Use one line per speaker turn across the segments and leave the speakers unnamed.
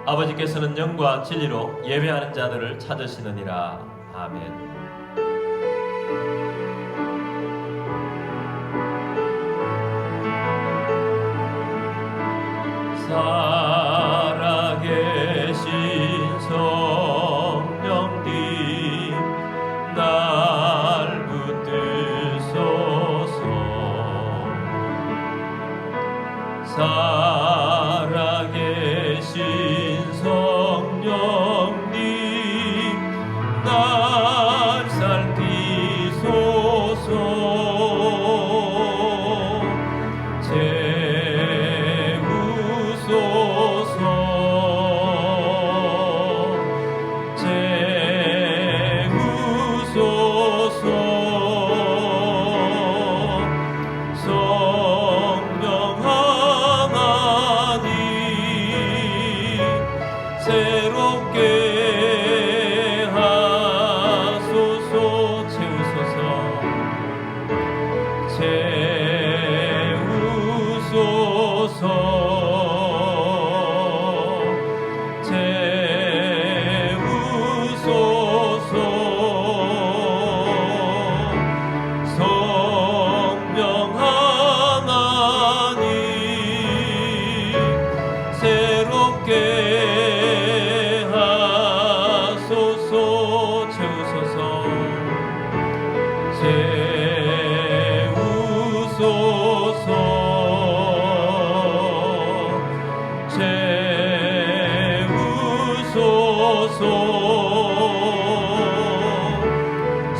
아버지께서는 영과 진리로 예배하는 자들을 찾으시느니라. 아멘. 살아계신 성령님 날 붙드소서. 살아계신 성령님 날 살피소서. 새롭게 하소서. 채우소서. 성령 하나님 새롭게 하소서.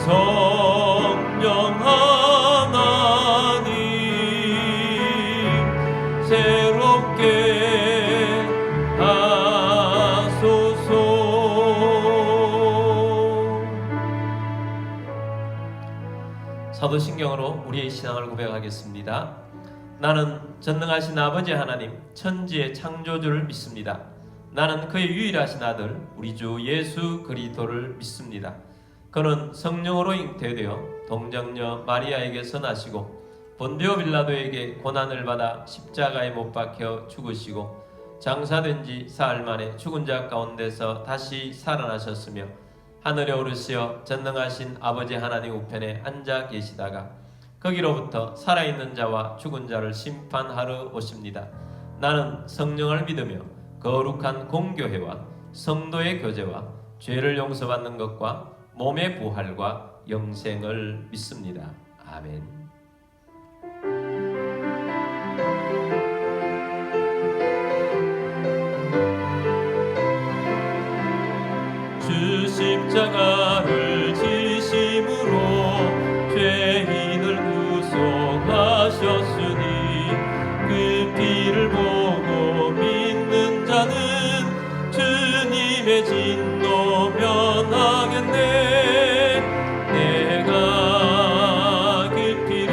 성령 하나님 새롭게 하소서. 사도신경으로 우리의 신앙을 고백하겠습니다. 나는 전능하신 아버지 하나님 천지의 창조주를 믿습니다. 나는 그의 유일하신 아들 우리 주 예수 그리스도를 믿습니다. 그는 성령으로 잉태되어 동정녀 마리아에게서 나시고 본디오 빌라도에게 고난을 받아 십자가에 못 박혀 죽으시고 장사된 지 사흘 만에 죽은 자 가운데서 다시 살아나셨으며 하늘에 오르시어 전능하신 아버지 하나님 우편에 앉아 계시다가 거기로부터 살아있는 자와 죽은 자를 심판하러 오십니다. 나는 성령을 믿으며 거룩한 공교회와 성도의 교제와 죄를 용서받는 것과 몸의 부활과 영생을 믿습니다. 아멘. 주 십자가를 지심으로 죄인을 구속하셨으니 그 피를 보고 믿는 자는 주님의 진노 면하겠네. 내가 그 피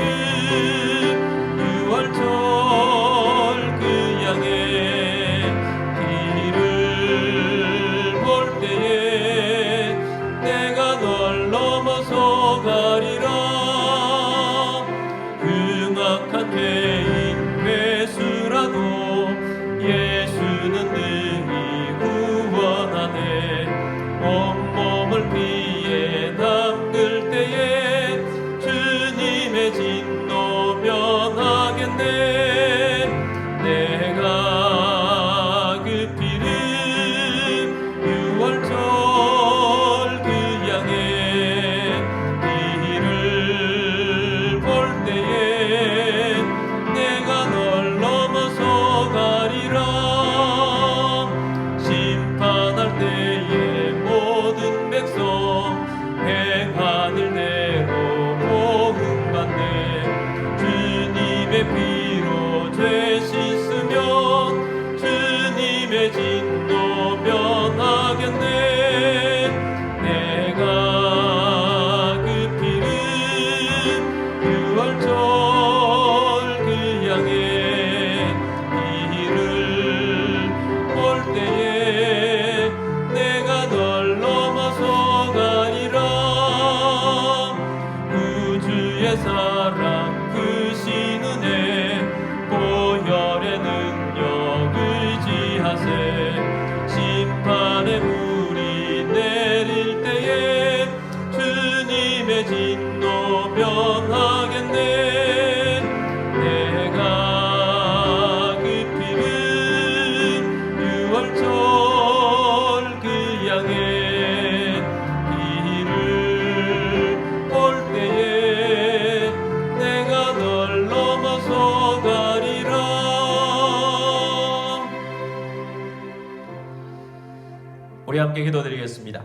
우리 함께 기도드리겠습니다.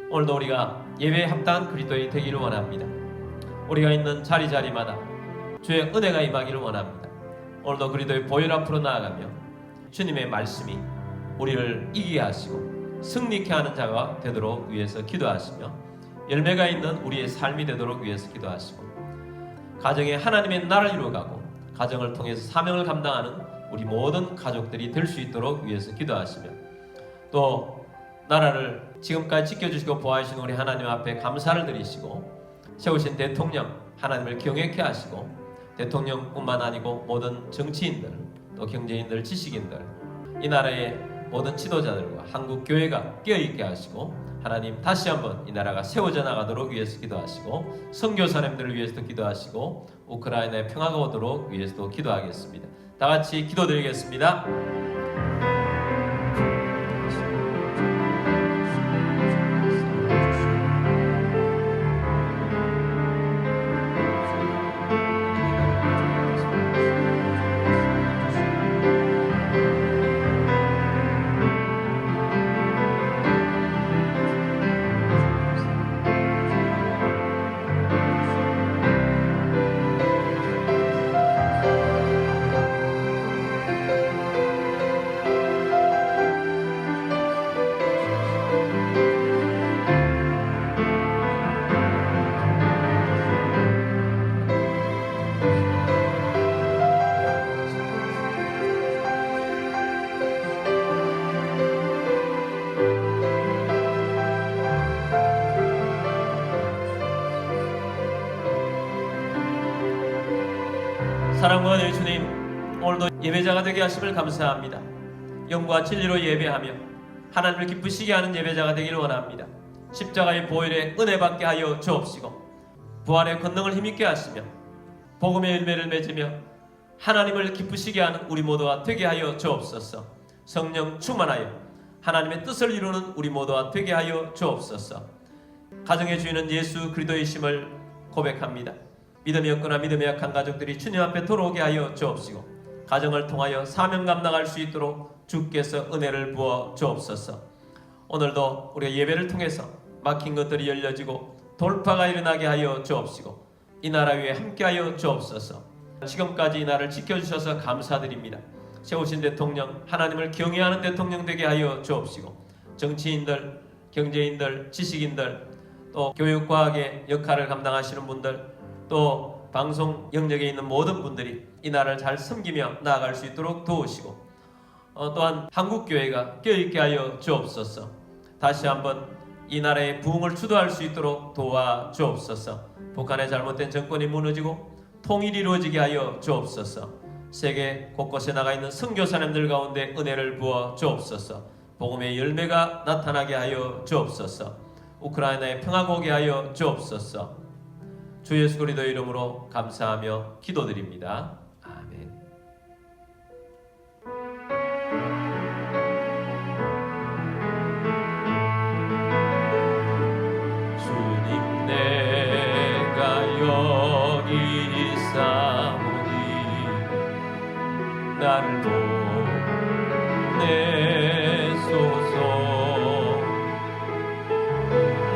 오늘도 우리가 예배에 합당한 그리스도인이 되기를 원합니다. 우리가 있는 자리자리마다 주의 은혜가 임하기를 원합니다. 오늘도 그리스도의 보혈 앞으로 나아가며 주님의 말씀이 우리를 이기게 하시고 승리케 하는 자가 되도록 위해서 기도하시며 열매가 있는 우리의 삶이 되도록 위해서 기도하시고 가정에 하나님의 나라를 이루어가고 가정을 통해서 사명을 감당하는 우리 모든 가족들이 될 수 있도록 위해서 기도하시며 또 나라를 지금까지 지켜주시고 보호하시는 우리 하나님 앞에 감사를 드리시고 세우신 대통령 하나님을 경외케 하시고 대통령뿐만 아니고 모든 정치인들 또 경제인들 지식인들 이 나라의 모든 지도자들과 한국 교회가 깨어있게 하시고 하나님 다시 한번 이 나라가 세워져 나가도록 위해서 기도하시고 선교사님들을 위해서도 기도하시고 우크라이나의 평화가 오도록 위해서도 기도하겠습니다. 다 같이 기도드리겠습니다. 사랑과 은혜의 주님, 오늘도 예배자가 되게 하심을 감사합니다. 영과 진리로 예배하며 하나님을 기쁘시게 하는 예배자가 되기를 원합니다. 십자가의 보혈에 은혜 받게 하여 주옵시고 부활의 권능을 힘있게 하시며 복음의 열매를 맺으며 하나님을 기쁘시게 하는 우리 모두가 되게 하여 주옵소서. 성령 충만하여 하나님의 뜻을 이루는 우리 모두가 되게 하여 주옵소서. 가정의 주인은 예수 그리스도이심을 고백합니다. 믿음이 없거나 믿음이 약한 가족들이 주님 앞에 돌아오게 하여 주옵시고 가정을 통하여 사명 감당할 수 있도록 주께서 은혜를 부어 주옵소서. 오늘도 우리가 예배를 통해서 막힌 것들이 열려지고 돌파가 일어나게 하여 주옵시고 이 나라 위에 함께하여 주옵소서. 지금까지 이 나라를 지켜주셔서 감사드립니다. 세우신 대통령 하나님을 경외하는 대통령 되게 하여 주옵시고 정치인들, 경제인들, 지식인들 또 교육과학의 역할을 감당하시는 분들 또 방송 영역에 있는 모든 분들이 이 나라를 잘 섬기며 나아갈 수 있도록 도우시고 또한 한국교회가 깨어있게 하여 주옵소서. 다시 한번 이 나라의 부흥을 주도할 수 있도록 도와 주옵소서. 북한의 잘못된 정권이 무너지고 통일이 이루어지게 하여 주옵소서. 세계 곳곳에 나가 있는 선교사님들 가운데 은혜를 부어 주옵소서. 복음의 열매가 나타나게 하여 주옵소서. 우크라이나의 평화가 오게 하여 주옵소서. 주 예수 그리스도의 이름으로 감사하며 기도드립니다. 아멘. 주님 내가 여기 있사오니 나를 보내소서.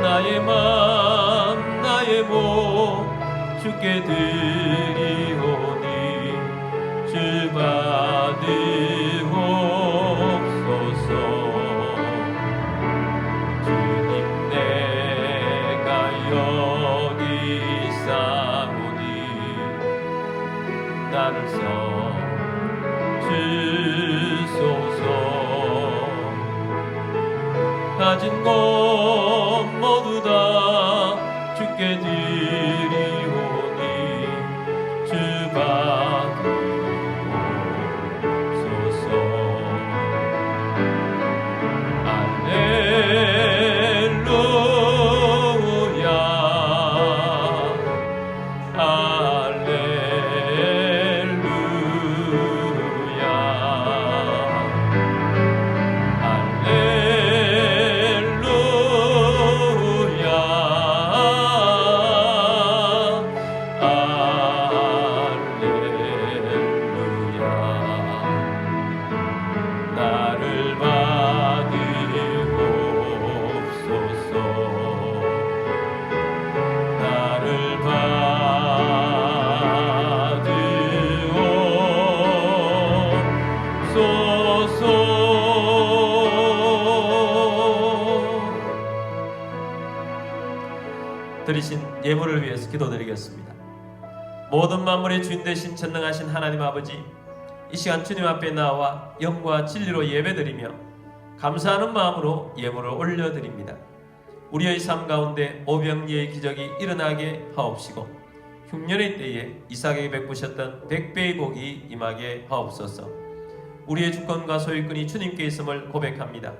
나의 맘 나의 몸 주께 드리오니 주 받으옵소서. 주님 내가 여기 있사오니 나를 써 주소서. 가진 것 모두 다 주께 드리오니 주 받으옵소서. 할렐루야 할렐루야 할렐루야 드리신 예물을 위해서 기도드리겠습니다. 모든 만물의 주인 되신 전능하신 하나님 아버지, 이 시간 주님 앞에 나와 영과 진리로 예배드리며 감사하는 마음으로 예물을 올려드립니다. 우리의 삶 가운데 오병이의 기적이 일어나게 하옵시고 흉년의 때에 이삭에게 베푸셨던 100배의 복이 임하게 하옵소서. 우리의 주권과 소유권이 주님께 있음을 고백합니다.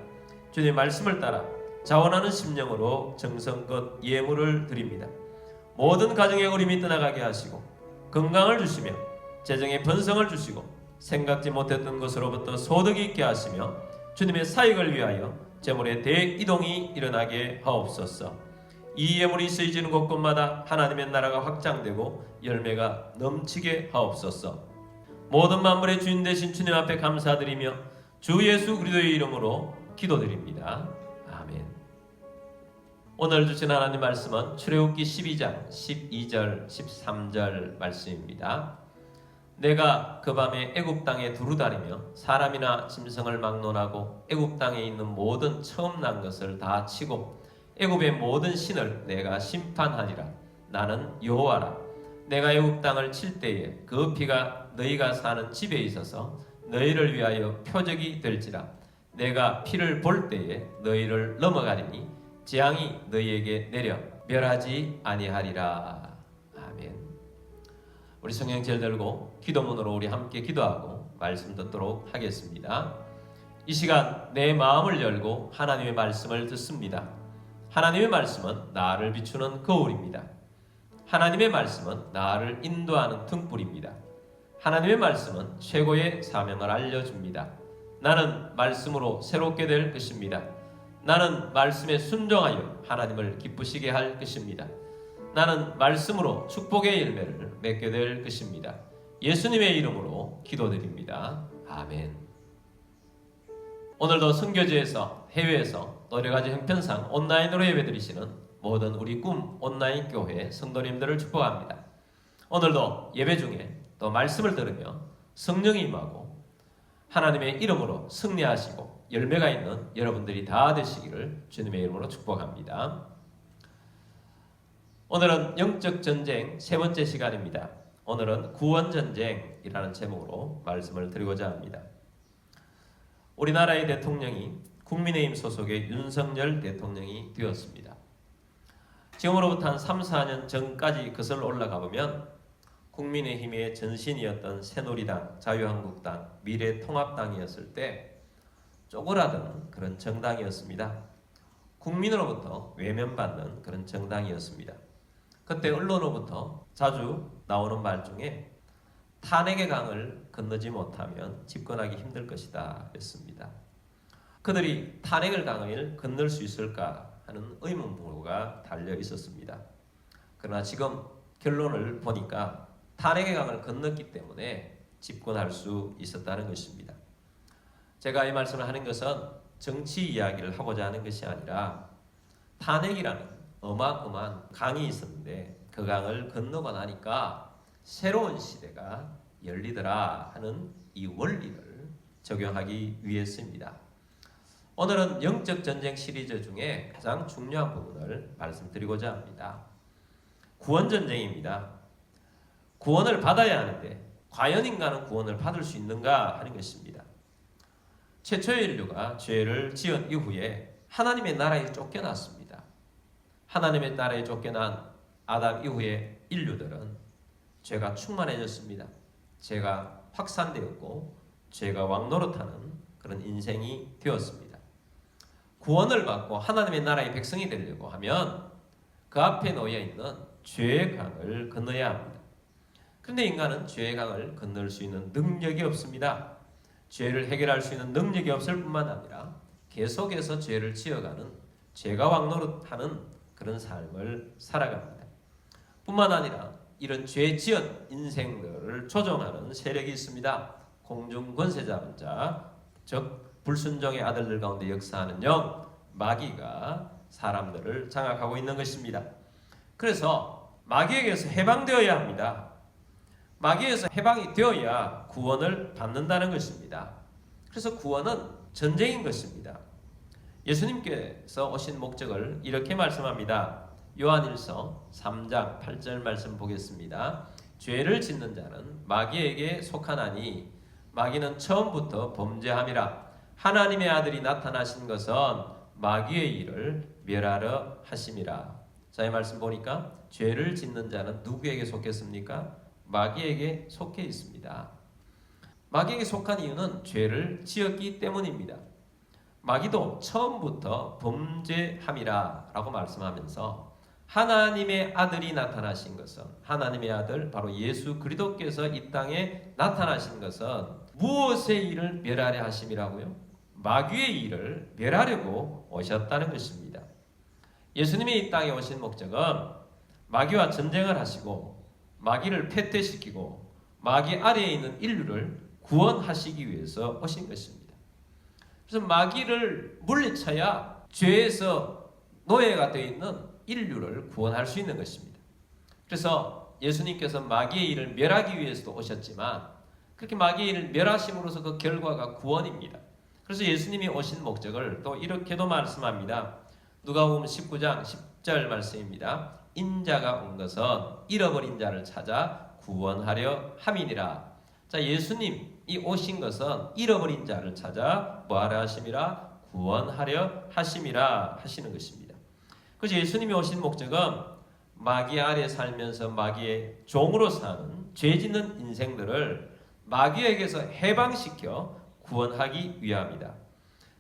주님의 말씀을 따라 자원하는 심령으로 정성껏 예물을 드립니다. 모든 가정의 어림이 떠나가게 하시고 건강을 주시며 재정의 번성을 주시고 생각지 못했던 것으로부터 소득이 있게 하시며 주님의 사역을 위하여 재물의 대이동이 일어나게 하옵소서. 이 예물이 쓰여지는 곳곳마다 하나님의 나라가 확장되고 열매가 넘치게 하옵소서. 모든 만물의 주인 되신 주님 앞에 감사드리며 주 예수 그리스도의 이름으로 기도드립니다. 아멘. 오늘 주신 하나님 말씀은 출애굽기 12장 12절 13절 말씀입니다. 내가 그 밤에 애굽 땅에 두루다니며 사람이나 짐승을 막론하고 애굽 땅에 있는 모든 처음 난 것을 다 치고 애굽의 모든 신을 내가 심판하니라. 나는 여호와라. 내가 애굽 땅을 칠 때에 그 피가 너희가 사는 집에 있어서 너희를 위하여 표적이 될지라. 내가 피를 볼 때에 너희를 넘어가리니 재앙이 너희에게 내려 멸하지 아니하리라. 아멘. 우리 성경 제일 들고 기도문으로 우리 함께 기도하고 말씀 듣도록 하겠습니다. 이 시간 내 마음을 열고 하나님의 말씀을 듣습니다. 하나님의 말씀은 나를 비추는 거울입니다. 하나님의 말씀은 나를 인도하는 등불입니다. 하나님의 말씀은 최고의 사명을 알려줍니다. 나는 말씀으로 새롭게 될 것입니다. 나는 말씀에 순종하여 하나님을 기쁘시게 할 것입니다. 나는 말씀으로 축복의 열매를 맺게 될 것입니다. 예수님의 이름으로 기도드립니다. 아멘. 오늘도 선교지에서 해외에서 또 여러가지 형편상 온라인으로 예배드리시는 모든 우리 꿈 온라인 교회 성도님들을 축복합니다. 오늘도 예배 중에 또 말씀을 들으며 성령이 임하고 하나님의 이름으로 승리하시고 열매가 있는 여러분들이 다 되시기를 주님의 이름으로 축복합니다. 오늘은 영적 전쟁 세 번째 시간입니다. 오늘은 구원전쟁이라는 제목으로 말씀을 드리고자 합니다. 우리나라의 대통령이 국민의힘 소속의 윤석열 대통령이 되었습니다. 지금으로부터 한 3, 4년 전까지 거슬러 올라가 보면 국민의힘의 전신이었던 새누리당, 자유한국당, 미래통합당이었을 때 쪼그라드는 그런 정당이었습니다. 국민으로부터 외면받는 그런 정당이었습니다. 그때 언론으로부터 자주 나오는 말 중에 탄핵의 강을 건너지 못하면 집권하기 힘들 것이다 였습니다. 그들이 탄핵의 강을 건널 수 있을까 하는 의문부호가 달려 있었습니다. 그러나 지금 결론을 보니까 탄핵의 강을 건넜기 때문에 집권할 수 있었다는 것입니다. 제가 이 말씀을 하는 것은 정치 이야기를 하고자 하는 것이 아니라 탄핵이라는 어마어마한 강이 있었는데 그 강을 건너고 나니까 새로운 시대가 열리더라 하는 이 원리를 적용하기 위해서입니다. 오늘은 영적 전쟁 시리즈 중에 가장 중요한 부분을 말씀드리고자 합니다. 구원 전쟁입니다. 구원을 받아야 하는데 과연 인간은 구원을 받을 수 있는가 하는 것입니다. 최초의 인류가 죄를 지은 이후에 하나님의 나라에 쫓겨났습니다. 하나님의 나라에 쫓겨난 아담 이후에 인류들은 죄가 충만해졌습니다. 죄가 확산되었고 죄가 왕노릇하는 그런 인생이 되었습니다. 구원을 받고 하나님의 나라의 백성이 되려고 하면 그 앞에 놓여 있는 죄의 강을 건너야 합니다. 그런데 인간은 죄의 강을 건널 수 있는 능력이 없습니다. 죄를 해결할 수 있는 능력이 없을 뿐만 아니라 계속해서 죄를 지어가는 죄가 왕노릇하는 그런 삶을 살아갑니다. 뿐만 아니라 이런 죄 지은 인생들을 조종하는 세력이 있습니다. 공중 권세 잡은 자, 즉 불순종의 아들들 가운데 역사하는 영, 마귀가 사람들을 장악하고 있는 것입니다. 그래서 마귀에게서 해방되어야 합니다. 마귀에서 해방이 되어야 구원을 받는다는 것입니다. 그래서 구원은 전쟁인 것입니다. 예수님께서 오신 목적을 이렇게 말씀합니다. 요한일서 3장 8절 말씀 보겠습니다. 죄를 짓는 자는 마귀에게 속하나니 마귀는 처음부터 범죄함이라. 하나님의 아들이 나타나신 것은 마귀의 일을 멸하려 하심이라. 자, 이 말씀 보니까 죄를 짓는 자는 누구에게 속했습니까? 마귀에게 속해 있습니다. 마귀에게 속한 이유는 죄를 지었기 때문입니다. 마귀도 처음부터 범죄함이라 라고 말씀하면서 하나님의 아들이 나타나신 것은, 하나님의 아들 바로 예수 그리스도께서 이 땅에 나타나신 것은 무엇의 일을 멸하려 하심이라고요? 마귀의 일을 멸하려고 오셨다는 것입니다. 예수님이 이 땅에 오신 목적은 마귀와 전쟁을 하시고 마귀를 패퇴시키고 마귀 아래에 있는 인류를 구원하시기 위해서 오신 것입니다. 그래서 마귀를 물리쳐야 죄에서 노예가 되어 있는 인류를 구원할 수 있는 것입니다. 그래서 예수님께서 마귀의 일을 멸하기 위해서도 오셨지만 그렇게 마귀의 일을 멸하심으로써 그 결과가 구원입니다. 그래서 예수님이 오신 목적을 또 이렇게도 말씀합니다. 누가복음 19장 10절 말씀입니다. 인자가 온 것은 잃어버린 자를 찾아 구원하려 함이니라. 자, 예수님이 오신 것은 잃어버린 자를 찾아 뭐하려 하심이라? 구원하려 하심이라 하시는 것입니다. 그래서 예수님이 오신 목적은 마귀 아래 살면서 마귀의 종으로 사는 죄 짓는 인생들을 마귀에게서 해방시켜 구원하기 위함이다.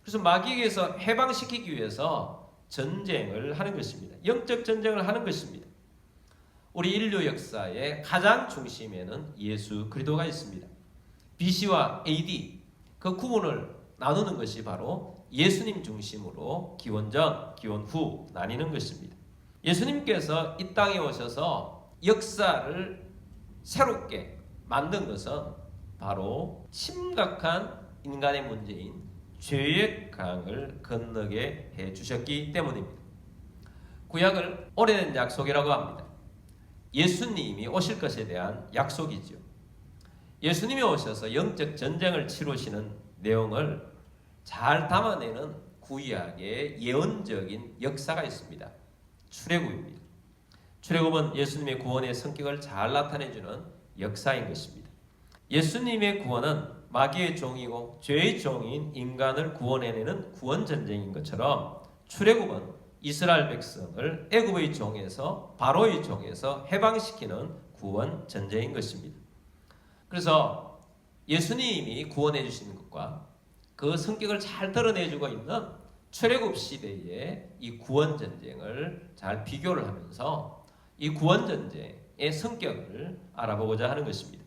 그래서 마귀에게서 해방시키기 위해서 전쟁을 하는 것입니다. 영적 전쟁을 하는 것입니다. 우리 인류 역사의 가장 중심에는 예수 그리스도가 있습니다. BC와 AD 그 구분을 나누는 것이 바로 예수님 중심으로 기원전, 기원후 나뉘는 것입니다. 예수님께서 이 땅에 오셔서 역사를 새롭게 만든 것은 바로 심각한 인간의 문제인 죄의 강을 건너게 해주셨기 때문입니다. 구약을 오래된 약속이라고 합니다. 예수님이 오실 것에 대한 약속이죠. 예수님이 오셔서 영적 전쟁을 치르시는 내용을 잘 담아내는 구약의 예언적인 역사가 있습니다. 출애굽입니다. 출애굽은 예수님의 구원의 성격을 잘 나타내주는 역사인 것입니다. 예수님의 구원은 마귀의 종이고 죄의 종인 인간을 구원해내는 구원 전쟁인 것처럼 출애굽은 이스라엘 백성을 애굽의 종에서 바로의 종에서 해방시키는 구원 전쟁인 것입니다. 그래서 예수님이 구원해 주시는 것과 그 성격을 잘 드러내주고 있는 출애굽 시대의 이 구원 전쟁을 잘 비교를 하면서 이 구원 전쟁의 성격을 알아보고자 하는 것입니다.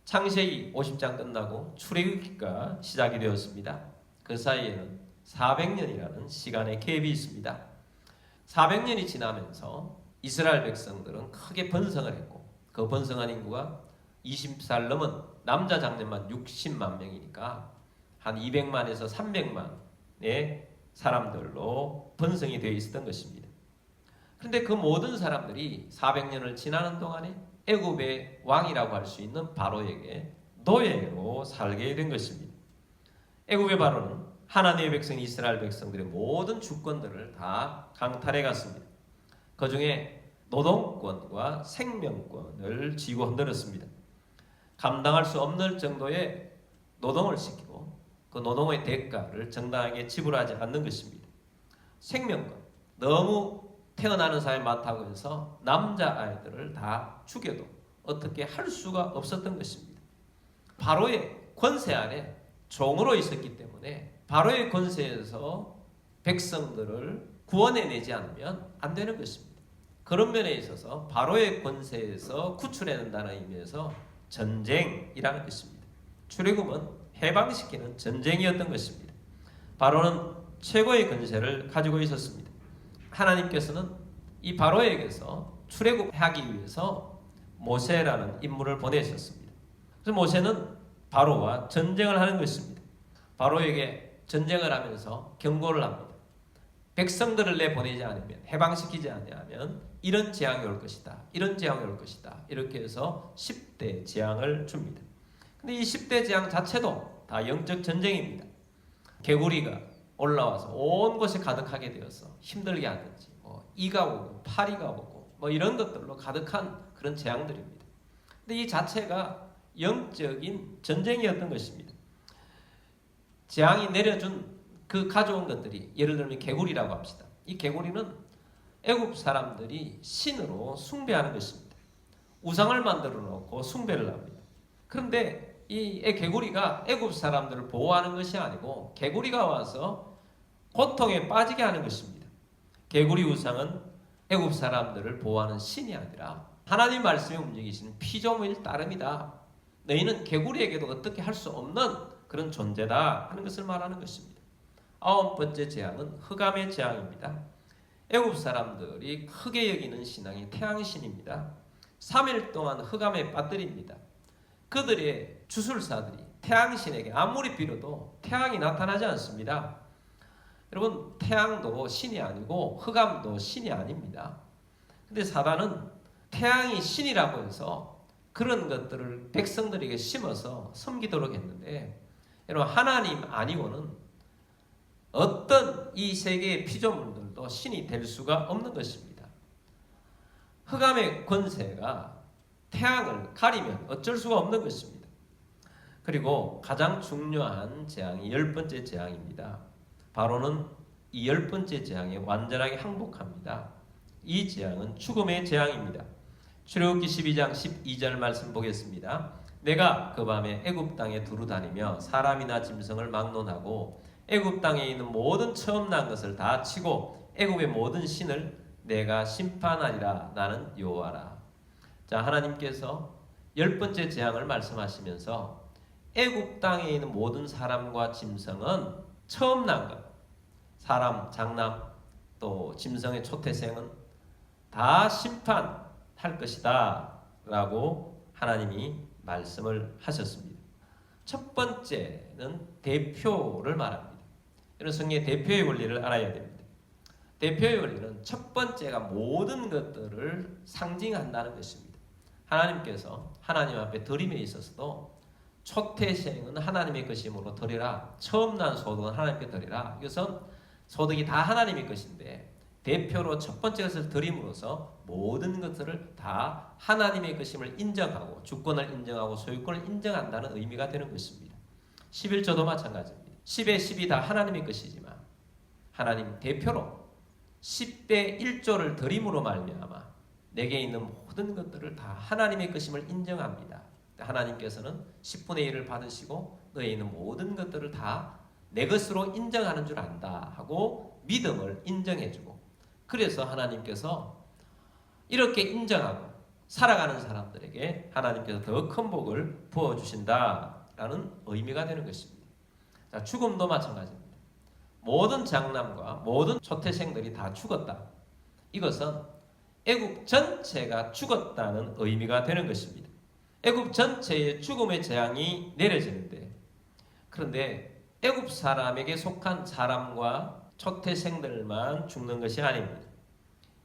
창세기 50장 끝나고 출애굽기가 시작이 되었습니다. 그 사이에는 400년이라는 시간의 갭이 있습니다. 400년이 지나면서 이스라엘 백성들은 크게 번성을 했고 그 번성한 인구가 20살 넘은 남자 장년만 60만 명이니까 한 200만에서 300만의 사람들로 번성이 되어 있었던 것입니다. 그런데 그 모든 사람들이 400년을 지나는 동안에 애굽의 왕이라고 할 수 있는 바로에게 노예로 살게 된 것입니다. 애굽의 바로는 하나님의 백성 이스라엘 백성들의 모든 주권들을 다 강탈해 갔습니다. 그 중에 노동권과 생명권을 쥐고 흔들었습니다. 감당할 수 없는 정도의 노동을 시키고 그 노동의 대가를 정당하게 지불하지 않는 것입니다. 생명권, 너무 태어나는 사람이 많다고 해서 남자아이들을 다 죽여도 어떻게 할 수가 없었던 것입니다. 바로의 권세 아래 종으로 있었기 때문에 바로의 권세에서 백성들을 구원해내지 않으면 안 되는 것입니다. 그런 면에 있어서 바로의 권세에서 구출해낸다는 의미에서 전쟁이라는 것입니다. 출애굽은 해방시키는 전쟁이었던 것입니다. 바로는 최고의 권세를 가지고 있었습니다. 하나님께서는 이 바로에게서 출애굽하기 위해서 모세라는 인물을 보내셨습니다. 그래서 모세는 바로와 전쟁을 하는 것입니다. 바로에게 전쟁을 하면서 경고를 합니다. 백성들을 내보내지 않으면, 해방시키지 않으면 이런 재앙이 올 것이다. 이런 재앙이 올 것이다. 이렇게 해서 10대 재앙을 줍니다. 근데 이 10대 재앙 자체도 다 영적 전쟁입니다. 개구리가 올라와서 온 곳에 가득하게 되어서 힘들게 하든지, 이가 오고 파리가 오고 이런 것들로 가득한 그런 재앙들입니다. 근데 이 자체가 영적인 전쟁이었던 것입니다. 재앙이 내려준 그 가져온 것들이 예를 들면 개구리라고 합시다. 이 개구리는 애굽 사람들이 신으로 숭배하는 것입니다. 우상을 만들어 놓고 숭배를 합니다. 그런데 이 개구리가 애굽 사람들을 보호하는 것이 아니고 개구리가 와서 고통에 빠지게 하는 것입니다. 개구리 우상은 애굽 사람들을 보호하는 신이 아니라 하나님 말씀에 움직이시는 피조물 따름이다. 너희는 개구리에게도 어떻게 할 수 없는 그런 존재다 하는 것을 말하는 것입니다. 9번째 재앙은 흑암의 재앙입니다. 애굽 사람들이 크게 여기는 신앙이 태양신입니다. 3일 동안 흑암에 빠뜨립니다. 그들의 주술사들이 태양신에게 아무리 빌어도 태양이 나타나지 않습니다. 여러분, 태양도 신이 아니고 흑암도 신이 아닙니다. 근데 사단은 태양이 신이라고 해서 그런 것들을 백성들에게 심어서 섬기도록 했는데, 여러분, 하나님 아니고는 어떤 이 세계의 피조물들도 신이 될 수가 없는 것입니다. 흑암의 권세가 태양을 가리면 어쩔 수가 없는 것입니다. 그리고 가장 중요한 재앙이 10번째 재앙입니다. 바로는 이 10번째 재앙에 완전하게 항복합니다. 이 재앙은 죽음의 재앙입니다. 출애굽기 12장 12절 말씀 보겠습니다. 내가 그 밤에 애굽 땅에 두루 다니며 사람이나 짐승을 막론하고 애굽 땅에 있는 모든 처음 난 것을 다 치고 애굽의 모든 신을 내가 심판하리라. 나는 여호와라. 자, 하나님께서 10번째 재앙을 말씀하시면서 애굽 땅에 있는 모든 사람과 짐승은 처음 난 것, 사람, 장남, 또 짐승의 초태생은 다 심판할 것이다 라고 하나님이 말씀을 하셨습니다. 첫 번째는 대표를 말합니다. 이런 성경의 대표의 원리를 알아야 됩니다. 대표의 원리는 첫 번째가 모든 것들을 상징한다는 것입니다. 하나님께서 하나님 앞에 드림에 있어서도 초태생은 하나님의 것이므로 드리라. 처음 난 소득은 하나님께 드리라. 이것은 소득이 다 하나님의 것인데 대표로 첫 번째 것을 드림으로써 모든 것들을 다 하나님의 것임을 인정하고 주권을 인정하고 소유권을 인정한다는 의미가 되는 것입니다. 11조도 마찬가지입니다. 10의 10이 다 하나님의 것이지만 하나님 대표로 10대 1조를 드림으로 말미암아 내게 있는 모든 것들을 다 하나님의 것임을 인정합니다. 하나님께서는 10분의 1을 받으시고 너에 있는 모든 것들을 다 내 것으로 인정하는 줄 안다 하고 믿음을 인정해주고, 그래서 하나님께서 이렇게 인정하고 살아가는 사람들에게 하나님께서 더 큰 복을 부어주신다라는 의미가 되는 것입니다. 자, 죽음도 마찬가지입니다. 모든 장남과 모든 초태생들이 다 죽었다. 이것은 애굽 전체가 죽었다는 의미가 되는 것입니다. 애굽 전체에 죽음의 재앙이 내려지는데, 그런데 애굽 사람에게 속한 사람과 초태생들만 죽는 것이 아닙니다.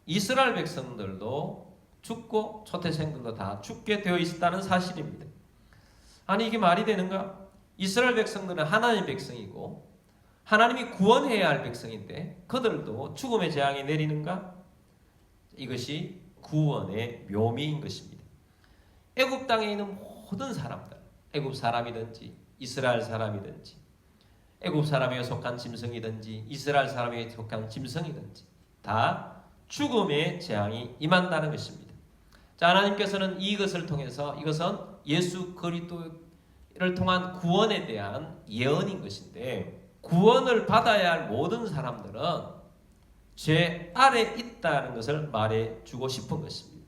이스라엘 백성들도 죽고 초태생들도 다 죽게 되어 있다는 사실입니다. 아니, 이게 말이 되는가? 이스라엘 백성들은 하나님의 백성이고 하나님이 구원해야 할 백성인데 그들도 죽음의 재앙이 내리는가? 이것이 구원의 묘미인 것입니다. 애굽 땅에 있는 모든 사람들, 애굽 사람이든지 이스라엘 사람이든지 애굽 사람에게 속한 짐승이든지 이스라엘 사람에게 속한 짐승이든지 다 죽음의 재앙이 임한다는 것입니다. 자, 하나님께서는 이것을 통해서 이것은 예수 그리스도를 통한 구원에 대한 예언인 것인데, 구원을 받아야 할 모든 사람들은 죄 아래 있다는 것을 말해주고 싶은 것입니다.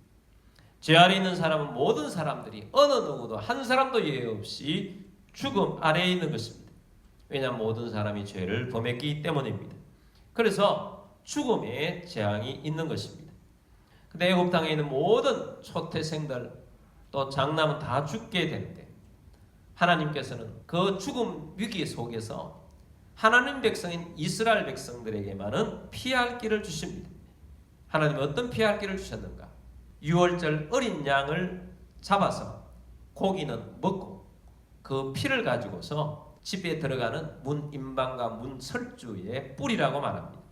죄 아래 있는 사람은 모든 사람들이 어느 누구도 한 사람도 예외 없이 죽음 아래에 있는 것입니다. 왜냐하면 모든 사람이 죄를 범했기 때문입니다. 그래서 죽음의 재앙이 있는 것입니다. 근데 애굽 땅에 있는 모든 초태생들 또 장남은 다 죽게 되는데 하나님께서는 그 죽음 위기 속에서 하나님 백성인 이스라엘 백성들에게만은 피할 길을 주십니다. 하나님은 어떤 피할 길을 주셨는가? 6월절 어린 양을 잡아서 고기는 먹고 그 피를 가지고서 집에 들어가는 문 임방과 문 설주의 뿔이라고 말합니다.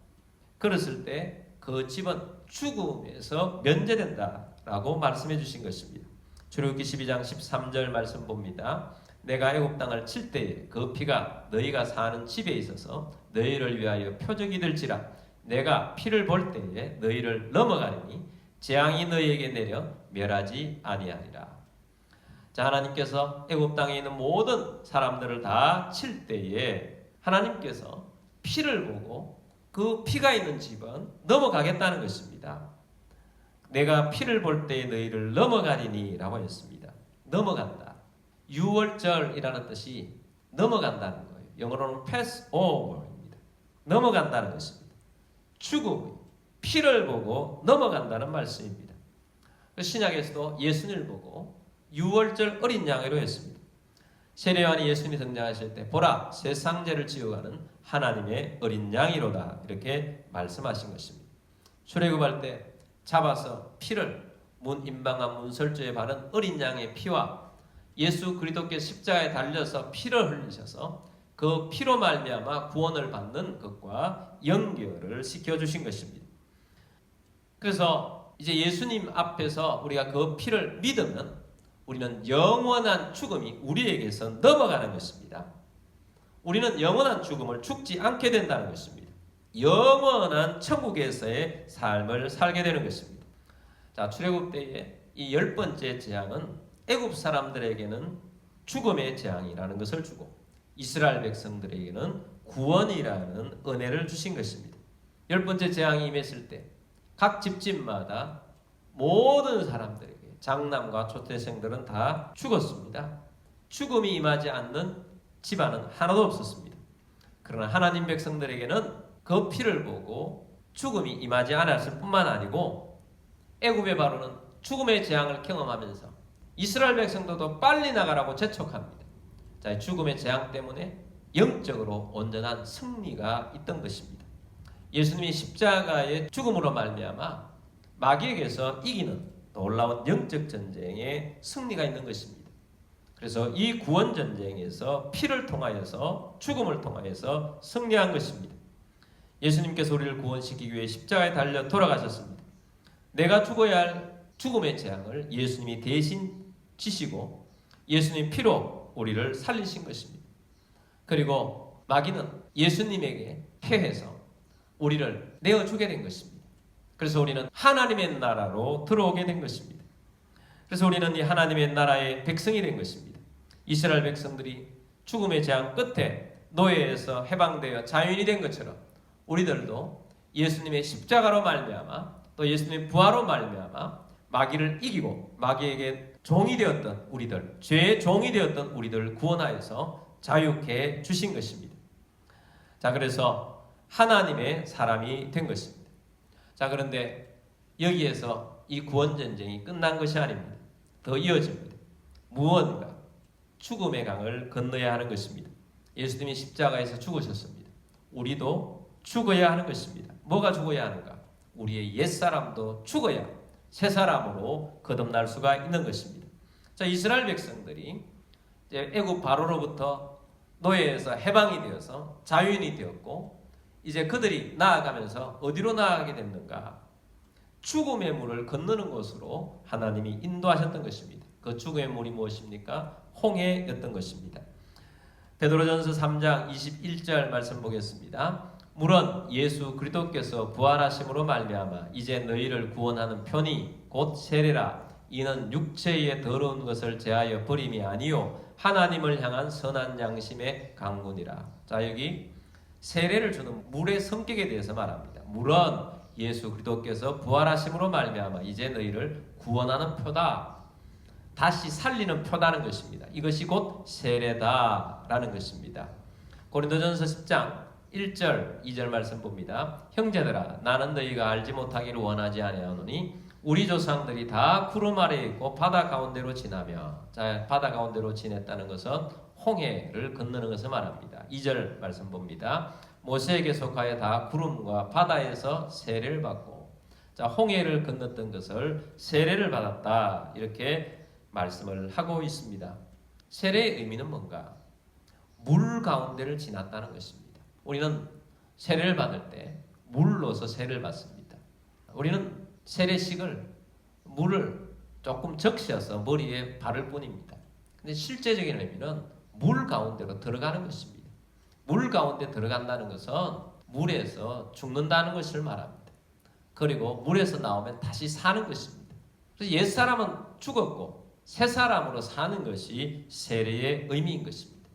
그랬을 때 그 집은 죽음에서 면제된다라고 말씀해 주신 것입니다. 출애굽기 12장 13절 말씀 봅니다. 내가 애굽 땅을 칠 때에 그 피가 너희가 사는 집에 있어서 너희를 위하여 표적이 될지라. 내가 피를 볼 때에 너희를 넘어가리니 재앙이 너희에게 내려 멸하지 아니하리라. 자, 하나님께서 애굽 땅에 있는 모든 사람들을 다 칠 때에 하나님께서 피를 보고 그 피가 있는 집은 넘어가겠다는 것입니다. 내가 피를 볼 때에 너희를 넘어가리니 라고 했습니다. 넘어간다. 유월절이라는 뜻이 넘어간다는 거예요. 영어로는 pass over입니다. 넘어간다는 것입니다. 죽음의 피를 보고 넘어간다는 말씀입니다. 신약에서도 예수님을 보고 유월절 어린 양으로 했습니다. 세례요한이 예수님이 등장하실 때 보라 세상 죄를 지어가는 하나님의 어린 양이로다 이렇게 말씀하신 것입니다. 출애굽할 때 잡아서 피를 문 임방한 문설주에 바른 어린 양의 피와 예수 그리스도께서 십자가에 달려서 피를 흘리셔서 그 피로 말미암아 구원을 받는 것과 연결을 시켜주신 것입니다. 그래서 이제 예수님 앞에서 우리가 그 피를 믿으면 우리는 영원한 죽음이 우리에게서 넘어가는 것입니다. 우리는 영원한 죽음을 죽지 않게 된다는 것입니다. 영원한 천국에서의 삶을 살게 되는 것입니다. 자, 출애굽 때의 이 10번째 재앙은 애굽 사람들에게는 죽음의 재앙이라는 것을 주고 이스라엘 백성들에게는 구원이라는 은혜를 주신 것입니다. 10번째 재앙이 임했을 때 각 집집마다 모든 사람들에게 장남과 초태생들은 다 죽었습니다. 죽음이 임하지 않는 집안은 하나도 없었습니다. 그러나 하나님 백성들에게는 그 피를 보고 죽음이 임하지 않았을 뿐만 아니고 애굽의 바로는 죽음의 재앙을 경험하면서 이스라엘 백성들도 빨리 나가라고 재촉합니다. 자, 죽음의 재앙 때문에 영적으로 온전한 승리가 있던 것입니다. 예수님이 십자가의 죽음으로 말미암아 마귀에게서 이기는 놀라운 영적 전쟁에 승리가 있는 것입니다. 그래서 이 구원 전쟁에서 피를 통하여서 죽음을 통하여서 승리한 것입니다. 예수님께서 우리를 구원시키기 위해 십자가에 달려 돌아가셨습니다. 내가 죽어야 할 죽음의 재앙을 예수님이 대신 지시고 예수님 피로 우리를 살리신 것입니다. 그리고 마귀는 예수님에게 패해서 우리를 내어주게 된 것입니다. 그래서 우리는 하나님의 나라로 들어오게 된 것입니다. 그래서 우리는 이 하나님의 나라의 백성이 된 것입니다. 이스라엘 백성들이 죽음의 재앙 끝에 노예에서 해방되어 자유인이 된 것처럼 우리들도 예수님의 십자가로 말미암아 또 예수님의 부활로 말미암아 마귀를 이기고 마귀에게 종이 되었던 우리들, 죄의 종이 되었던 우리들을 구원하여서 자유케 주신 것입니다. 자, 그래서 하나님의 사람이 된 것입니다. 자, 그런데 여기에서 이 구원 전쟁이 끝난 것이 아닙니다. 더 이어집니다. 무언가 죽음의 강을 건너야 하는 것입니다. 예수님이 십자가에서 죽으셨습니다. 우리도 죽어야 하는 것입니다. 뭐가 죽어야 하는가? 우리의 옛사람도 죽어야 새 사람으로 거듭날 수가 있는 것입니다. 자, 이스라엘 백성들이 이제 애굽 바로로부터 노예에서 해방이 되어서 자유인이 되었고 이제 그들이 나아가면서 어디로 나아가게 됐는가? 죽음의 물을 건너는 곳으로 하나님이 인도하셨던 것입니다. 그 죽음의 물이 무엇입니까? 홍해였던 것입니다. 베드로전서 3장 21절 말씀 보겠습니다. 물은 예수 그리스도께서 부활하심으로 말미암아 이제 너희를 구원하는 편이 곧 세례라. 이는 육체의 더러운 것을 제하여 버림이 아니요 하나님을 향한 선한 양심의 강군이라. 자, 여기 세례를 주는 물의 성격에 대해서 말합니다. 물은 예수 그리스도께서 부활하심으로 말미암아 이제 너희를 구원하는 표다. 다시 살리는 표다는 것입니다. 이것이 곧 세례다라는 것입니다. 고린도전서 10장 1절 2절 말씀 봅니다. 형제들아 나는 너희가 알지 못하기를 원하지 아니하노니 우리 조상들이 다 구름 아래에 있고 바다 가운데로 지나며, 자, 바다 가운데로 지냈다는 것은 홍해를 건너는 것을 말합니다. 2절 말씀 봅니다. 모세에게 속하여 다 구름과 바다에서 세례를 받고, 자, 홍해를 건넜던 것을 세례를 받았다 이렇게 말씀을 하고 있습니다. 세례의 의미는 뭔가? 물 가운데를 지났다는 것입니다. 우리는 세례를 받을 때 물로서 세례를 받습니다. 우리는 세례식을 물을 조금 적셔서 머리에 바를 뿐입니다. 근데 실제적인 의미는 물 가운데로 들어가는 것입니다. 물 가운데 들어간다는 것은 물에서 죽는다는 것을 말합니다. 그리고 물에서 나오면 다시 사는 것입니다. 그래서 옛사람은 죽었고 새 사람으로 사는 것이 세례의 의미인 것입니다.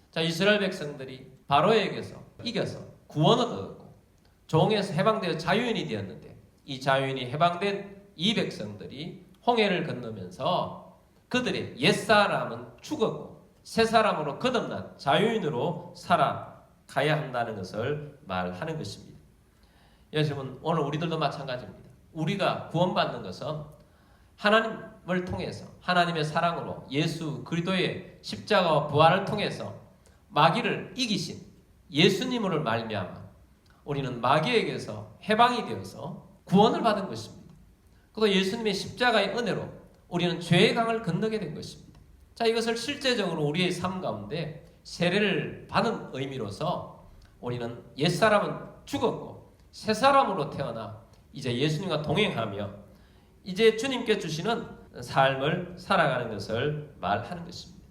자, 이스라엘 백성들이 바로에게서 이겨서 구원을 얻었고 종에서 해방되어 자유인이 되었는데 이 자유인이 해방된 이 백성들이 홍해를 건너면서 그들의 옛사람은 죽었고 새 사람으로 거듭난 자유인으로 살아가야 한다는 것을 말하는 것입니다. 여러분, 오늘 우리들도 마찬가지입니다. 우리가 구원받는 것은 하나님을 통해서 하나님의 사랑으로 예수 그리스도의 십자가와 부활을 통해서 마귀를 이기신 예수님을 말미암아 우리는 마귀에게서 해방이 되어서 구원을 받은 것입니다. 또 예수님의 십자가의 은혜로 우리는 죄의 강을 건너게 된 것입니다. 자, 이것을 실제적으로 우리의 삶 가운데 세례를 받은 의미로서 우리는 옛사람은 죽었고 새 사람으로 태어나 이제 예수님과 동행하며 이제 주님께 주시는 삶을 살아가는 것을 말하는 것입니다.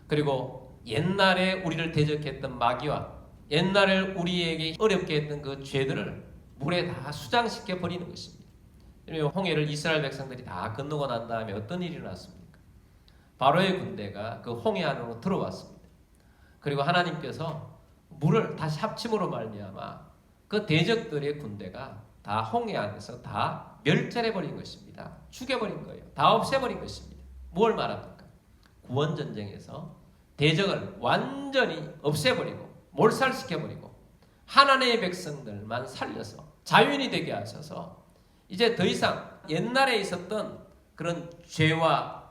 그리고 옛날에 우리를 대적했던 마귀와 옛날에 우리에게 어렵게 했던 그 죄들을 물에 다 수장시켜 버리는 것입니다. 홍해를 이스라엘 백성들이 다 건너고 난 다음에 어떤 일이 일어났습니까? 바로의 군대가 그 홍해 안으로 들어왔습니다. 그리고 하나님께서 물을 다시 합침으로 말미암아 그 대적들의 군대가 다 홍해 안에서 다 멸절해버린 것입니다. 죽여버린 거예요. 다 없애버린 것입니다. 뭘 말합니까? 구원전쟁에서 대적을 완전히 없애버리고 몰살시켜버리고 하나님의 백성들만 살려서 자유인이 되게 하셔서 이제 더 이상 옛날에 있었던 그런 죄와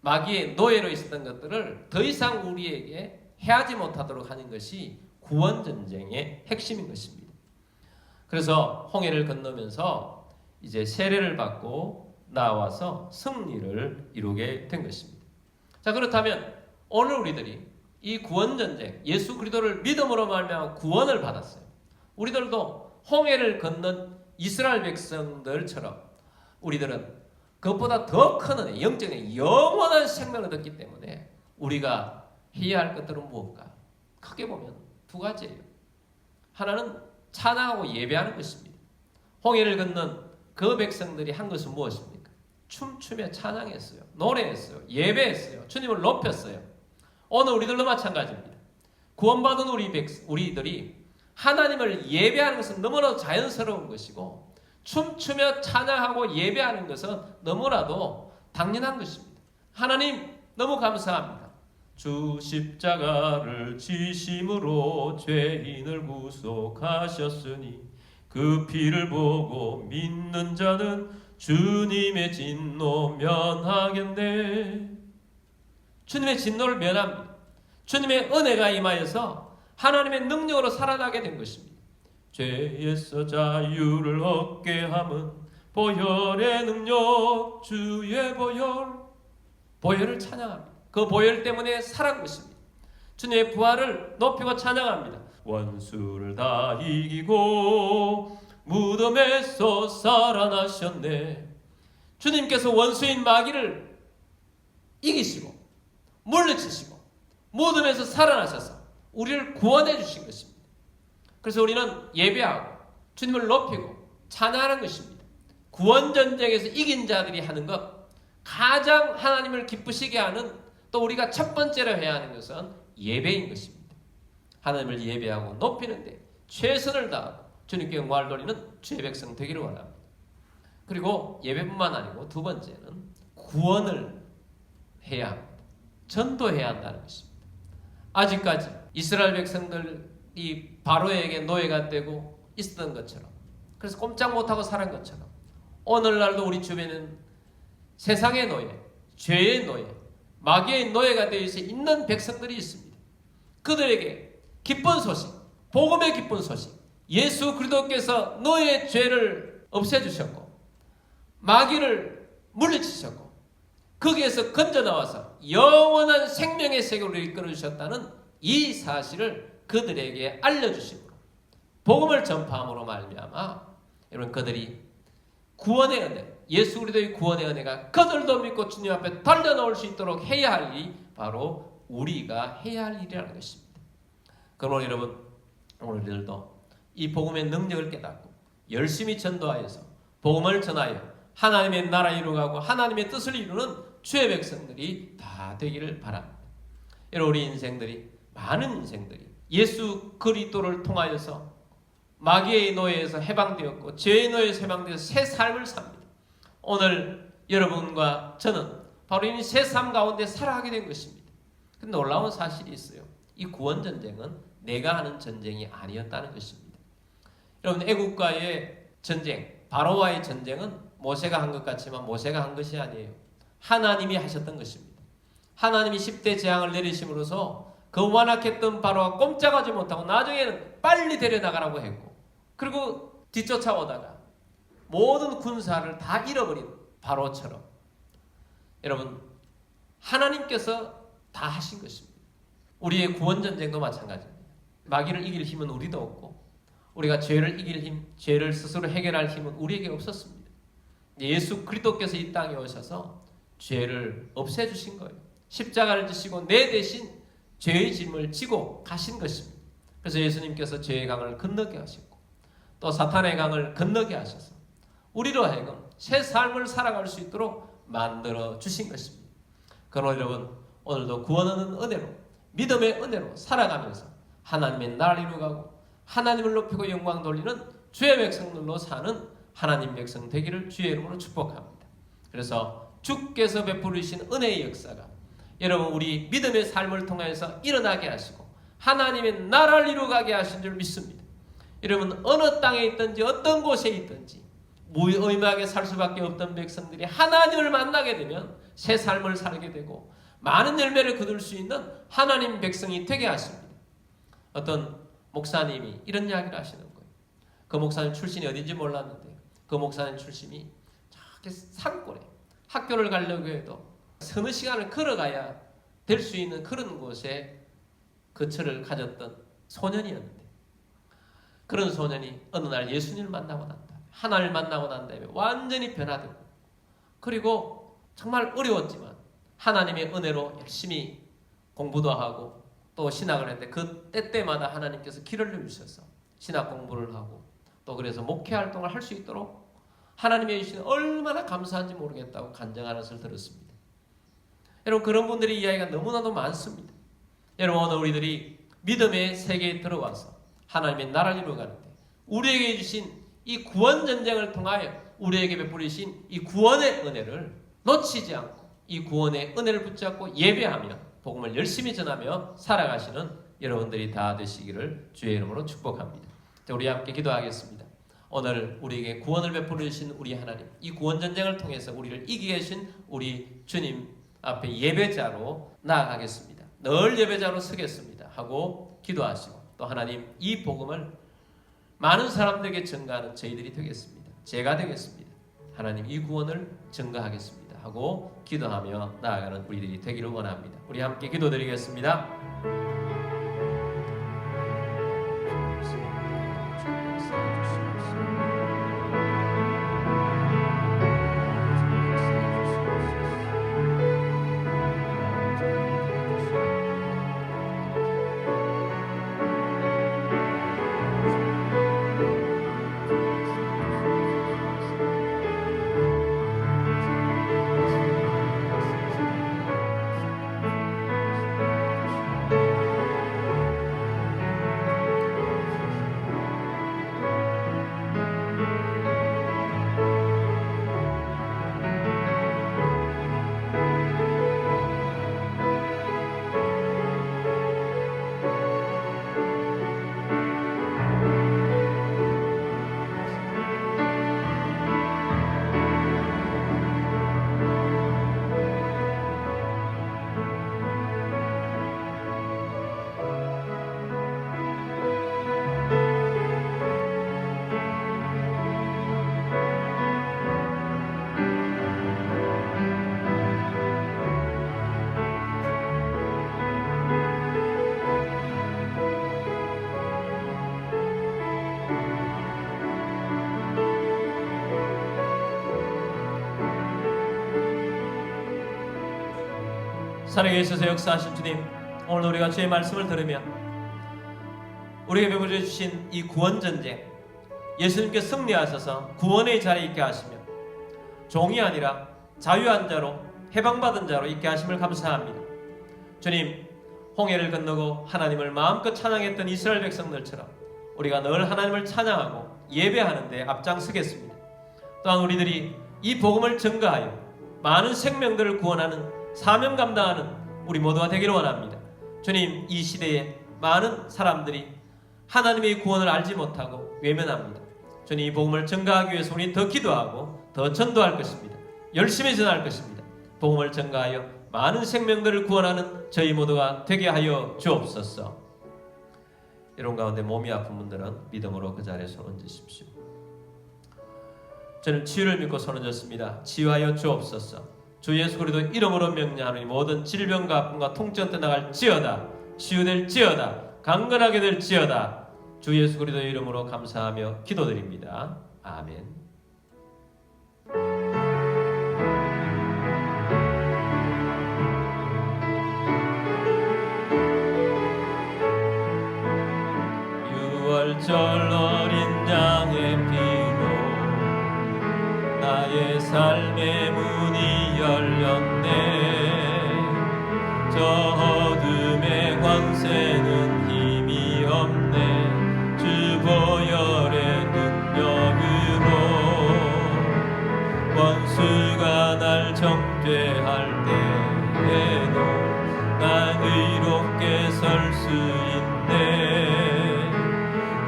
마귀의 노예로 있었던 것들을 더 이상 우리에게 해하지 못하도록 하는 것이 구원전쟁의 핵심인 것입니다. 그래서 홍해를 건너면서 이제 세례를 받고 나와서 승리를 이루게 된 것입니다. 자, 그렇다면 오늘 우리들이 이 구원전쟁, 예수 그리스도를 믿음으로 말미암아 구원을 받았어요. 우리들도 홍해를 건넌 이스라엘 백성들처럼 우리들은 그것보다 더 큰 은혜, 영적인 영원한 생명을 얻었기 때문에 우리가 해야 할 것들은 무엇인가? 크게 보면 두 가지예요. 하나는 찬양하고 예배하는 것입니다. 홍해를 건넌 그 백성들이 한 것은 무엇입니까? 춤추며 찬양했어요. 노래했어요. 예배했어요. 주님을 높였어요. 오늘 우리들도 마찬가지입니다. 구원받은 우리들이 하나님을 예배하는 것은 너무나도 자연스러운 것이고 춤추며 찬양하고 예배하는 것은 너무나도 당연한 것입니다. 하나님 너무 감사합니다. 주 십자가를 지심으로 죄인을 구속하셨으니 그 피를 보고 믿는 자는 주님의 진노 면하겠네. 주님의 진노를 면합니다. 주님의 은혜가 임하여서 하나님의 능력으로 살아나게 된 것입니다. 죄에서 자유를 얻게 함은 보혈의 능력, 주의 보혈을 찬양합니다. 그 보혈 때문에 살아난 것입니다. 주님의 부활을 높이고 찬양합니다. 원수를 다 이기고 무덤에서 살아나셨네. 주님께서 원수인 마귀를 이기시고 물리치시고 무덤에서 살아나셔서 우리를 구원해 주신 것입니다. 그래서 우리는 예배하고 주님을 높이고 찬양하는 것입니다. 구원전쟁에서 이긴 자들이 하는 것, 가장 하나님을 기쁘시게 하는, 또 우리가 첫 번째로 해야 하는 것은 예배인 것입니다. 하나님을 예배하고 높이는데 최선을 다하고 주님께 영광을 돌리는 주의 백성 되기를 원합니다. 그리고 예배뿐만 아니고 두 번째는 구원을 해야 합니다. 전도해야 한다는 것입니다. 아직까지 이스라엘 백성들이 바로에게 노예가 되고 있었던 것처럼, 그래서 꼼짝 못하고 살은 것처럼 오늘날도 우리 주변에는 세상의 노예, 죄의 노예, 마귀의 노예가 되어 있는 백성들이 있습니다. 그들에게 기쁜 소식, 복음의 기쁜 소식, 예수 그리스도께서 너의 죄를 없애주셨고 마귀를 물리치셨고 거기에서 건져나와서 영원한 생명의 세계로 이끌어주셨다는 이 사실을 그들에게 알려주심으로 복음을 전파함으로 말미암아 여러분 그들이 구원의 은혜, 예수 그리스도의 구원의 은혜가 그들도 믿고 주님 앞에 달려나올 수 있도록 해야 할 일이 바로 우리가 해야 할 일이라는 것입니다. 그러므로 여러분, 오늘들도 이 복음의 능력을 깨닫고 열심히 전도하여서 복음을 전하여 하나님의 나라 이루어가고 하나님의 뜻을 이루는 주의 백성들이 다 되기를 바랍니다. 여러분, 우리 인생들이, 많은 인생들이 예수 그리스도를 통하여서 마귀의 노예에서 해방되었고 죄의 노예에서 해방되어서 새 삶을 삽니다. 오늘 여러분과 저는 바로 이 새 삶 가운데 살아가게 된 것입니다. 근데 놀라운 사실이 있어요. 이 구원 전쟁은 내가 하는 전쟁이 아니었다는 것입니다. 여러분, 애국과의 전쟁, 바로와의 전쟁은 모세가 한 것 같지만 모세가 한 것이 아니에요. 하나님이 하셨던 것입니다. 하나님이 10대 재앙을 내리심으로써 그 완악했던 바로가 꼼짝하지 못하고 나중에는 빨리 데려나가라고 했고, 그리고 뒤쫓아오다가 모든 군사를 다 잃어버린 바로처럼 여러분, 하나님께서 다 하신 것입니다. 우리의 구원 전쟁도 마찬가지입니다. 마귀를 이길 힘은 우리도 없고 우리가 죄를 이길 힘, 죄를 스스로 해결할 힘은 우리에게 없었습니다. 예수 그리스도께서 이 땅에 오셔서 죄를 없애주신 거예요. 십자가를 지시고 내 대신 죄의 짐을 지고 가신 것입니다. 그래서 예수님께서 죄의 강을 건너게 하셨고 또 사탄의 강을 건너게 하셔서 우리로 하여금 새 삶을 살아갈 수 있도록 만들어 주신 것입니다. 그러나 여러분, 오늘도 구원하는 은혜로, 믿음의 은혜로 살아가면서 하나님의 나라를 이루어가고 하나님을 높이고 영광 돌리는 주의 백성들로 사는 하나님 백성 되기를 주의 이름으로 축복합니다. 그래서 주께서 베풀으신 은혜의 역사가 여러분, 우리 믿음의 삶을 통해서 일어나게 하시고 하나님의 나라를 이루어가게 하신 줄 믿습니다. 여러분, 어느 땅에 있든지 어떤 곳에 있든지 무의미하게 살 수밖에 없던 백성들이 하나님을 만나게 되면 새 삶을 살게 되고 많은 열매를 거둘 수 있는 하나님 백성이 되게 하십니다. 어떤 목사님이 이런 이야기를 하시는 거예요. 그 목사님 출신이 어딘지 몰랐는데 그 목사님 출신이 저기 산골에 학교를 가려고 해도 서너 시간을 걸어가야 될 수 있는 그런 곳에 거처를 가졌던 소년이었는데, 그런 소년이 어느 날 예수님을 만나고 난 다음에, 하나님을 만나고 난 다음에 완전히 변화되고, 그리고 정말 어려웠지만 하나님의 은혜로 열심히 공부도 하고 또 신학을 했는데 그 때때마다 하나님께서 길을 내주셔서 신학 공부를 하고 또 그래서 목회 활동을 할 수 있도록 하나님의 주시는 얼마나 감사한지 모르겠다고 간증하는 것을 들었습니다. 여러분, 그런 분들의 이야기가 너무나도 많습니다. 여러분, 오늘 우리들이 믿음의 세계에 들어와서 하나님의 나라를 이루어가는데 우리에게 주신 이 구원 전쟁을 통하여 우리에게 베풀으신 이 구원의 은혜를 놓치지 않고 이 구원의 은혜를 붙잡고 예배하며 복음을 열심히 전하며 살아가시는 여러분들이 다 되시기를 주의 이름으로 축복합니다. 자, 우리 함께 기도하겠습니다. 오늘 우리에게 구원을 베풀어 주신 우리 하나님, 이 구원 전쟁을 통해서 우리를 이기게 하신 우리 주님 앞에 예배자로 나아가겠습니다. 늘 예배자로 서겠습니다 하고 기도하시고, 또 하나님, 이 복음을 많은 사람들에게 전가하는 저희들이 되겠습니다. 제가 되겠습니다. 하나님, 이 구원을 전가하겠습니다 하고 기도하며 나아가는 우리들이 되기를 원합니다. 우리 함께 기도드리겠습니다. 살아계 있어서 역사하신 주님, 오늘 우리가 주의 말씀을 들으며 우리에게 베풀어 주신 이 구원전쟁, 예수님께 승리하셔서 구원의 자리에 있게 하시며 종이 아니라 자유한 자로 해방받은 자로 있게 하심을 감사합니다. 주님, 홍해를 건너고 하나님을 마음껏 찬양했던 이스라엘 백성들처럼 우리가 늘 하나님을 찬양하고 예배하는 데 앞장서겠습니다. 또한 우리들이 이 복음을 증거하여 많은 생명들을 구원하는 사명 감당하는 우리 모두가 되기를 원합니다. 주님, 이 시대에 많은 사람들이 하나님의 구원을 알지 못하고 외면합니다. 주님, 이 복음을 증거하기 위해서 우리는 더 기도하고 더 전도할 것입니다. 열심히 전할 것입니다. 복음을 증거하여 많은 생명들을 구원하는 저희 모두가 되게 하여 주옵소서. 이런 가운데 몸이 아픈 분들은 믿음으로 그 자리에 손 얹으십시오. 저는 치유를 믿고 손 얹었습니다. 치유하여 주옵소서. 주 예수 그리스도 이름으로 명령하노니 모든 질병과 아픔과 통증 떠나갈지어다. 치유될지어다. 강건하게 될지어다. 주 예수 그리스도의 이름으로 감사하며 기도드립니다. 아멘. 유월절 어린 양의 피로 나의 삶의 문이 열렸네. 저 어둠의 광세는 힘이 없네. 주 보혈의 능력으로 원수가 날 정죄할 때에도 난 의롭게 설 수 있네.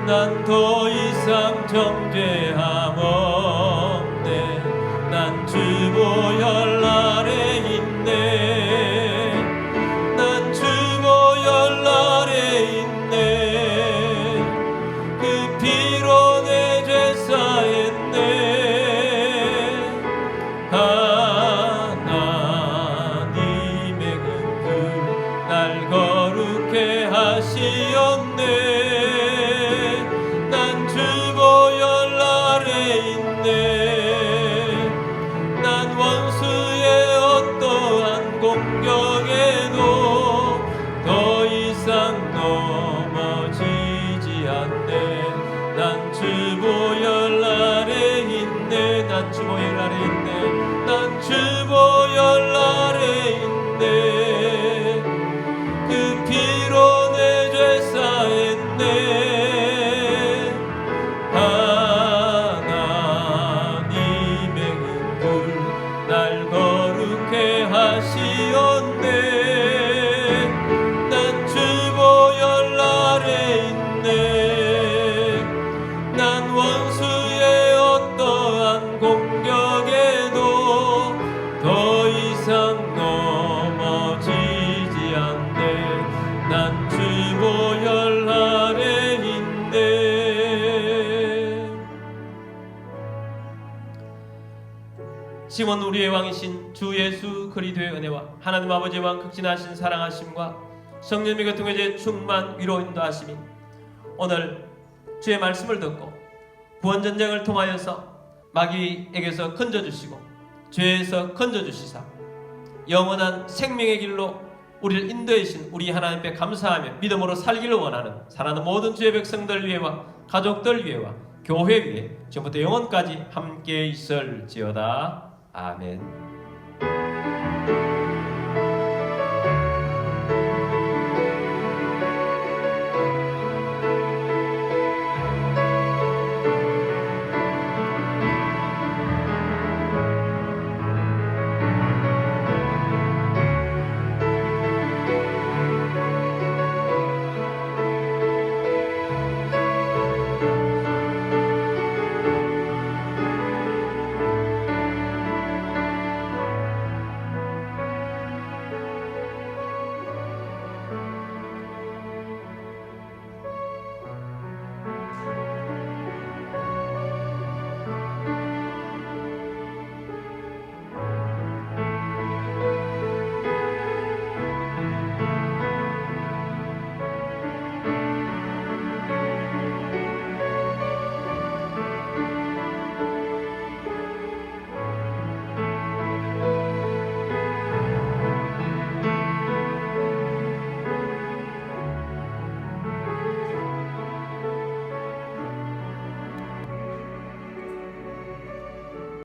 난 더 이상 정죄함 없네. 난 주 보혈 아래 있네. 난 주 보혈 아래 있네. 그 피로 내 죄 사했네. 하나님의 그 날 거룩해 하시었네. 심은 우리의 왕이신 주 예수 그리스도의 은혜와 하나님 아버지의 왕 극진하신 사랑하심과 성령님의 교통의 충만 위로 인도하심이 오늘 주의 말씀을 듣고 구원전쟁을 통하여서 마귀에게서 건져주시고 죄에서 건져주시사 영원한 생명의 길로 우리를 인도하신 우리 하나님 앞에 감사하며 믿음으로 살기를 원하는 사랑하는 모든 주의 백성들 위에와 가족들 위에와 교회 위에 지금부터 영원까지 함께 있을지어다. 아멘.